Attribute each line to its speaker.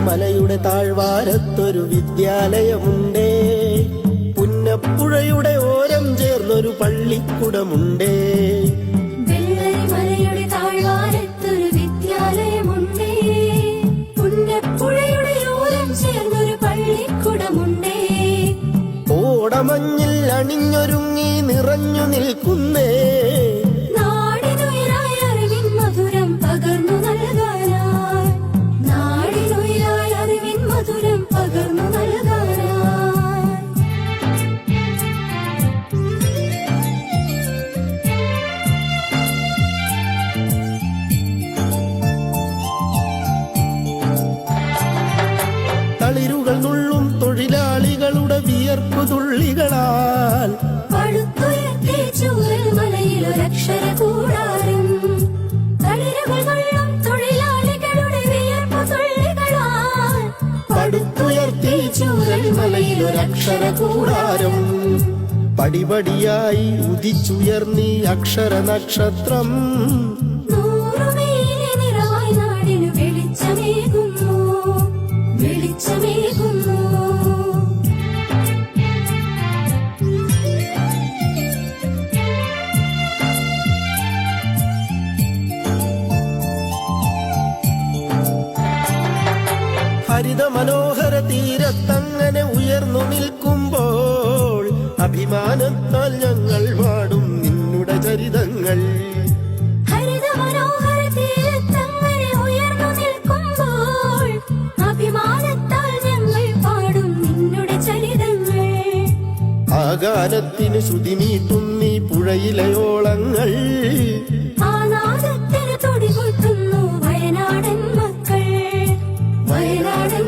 Speaker 1: മലയുടെ താഴ്വാരത്തൊരു വിദ്യാലയമുണ്ടേ, പുന്നപ്പുഴയുടെ ഓരം ചേർന്നൊരു പള്ളിക്കുടമുണ്ടേ.
Speaker 2: മലയുടെ താഴ്വാരത്തൊരു വിദ്യാലയമുണ്ടേ, പുന്നപ്പുഴയുടെ ഓരം ചേർന്നൊരു പള്ളിക്കുടമുണ്ടേ.
Speaker 1: ഓടമഞ്ഞിൽ അണിഞ്ഞൊരുങ്ങി നിറഞ്ഞു നിൽക്കുന്നേ,
Speaker 2: നാടിനുയിരായി അറിവിൻ മധുരം പകർന്നു നൽകാനായി, നാടിനുയിരായി അറിവിൻ മധുരം പകർന്നു നൽകാനായി.
Speaker 1: തളിരുകൾ നുള്ളും തൊഴിലാളികളുടെ വിയർപ്പുതുള്ളികളാൽ
Speaker 2: പടുത്തുയർത്തിയ ചൂരൽമലയിലൊരക്ഷര കൂടാരം, തളിരുകൾ നുള്ളും തൊഴിലാളികളുടെ വിയർപ്പുതുള്ളികളാൽ
Speaker 1: പടുത്തുയർത്തിയ ചൂരൽമലയിലൊരക്ഷര കൂടാരം. പടിപടിയായി ഉദിച്ചുയർന്നീ അക്ഷര നക്ഷത്രം,
Speaker 2: നൂറുമേനി നിറവായി നാടിനു വെളിച്ചമേകുന്നു, വെളിച്ചമേകുന്നു.
Speaker 1: ഹരിത മനോഹര തീരത്തങ്ങനെ ഉയർന്നു നിൽക്കുമ്പോൾ അഭിമാനത്താൽ ഞങ്ങൾ പാടും നിന്നുടെ ചരിതങ്ങൾ.
Speaker 2: ഹരിത മനോഹര തീരത്തങ്ങനെ ഉയർന്നു നിൽക്കുമ്പോൾ അഭിമാനത്താൽ ഞങ്ങൾ പാടും നിന്നുടെ ചരിതങ്ങൾ.
Speaker 1: ആ ഗാനത്തിന് ശ്രുതിമീട്ടുന്നീ പുഴയിലെ ഓളങ്ങൾ,
Speaker 2: ആ നാദത്തിന് തുടികൊട്ടുന്നു വയനാടൻ മക്കൾ, വയനാടൻ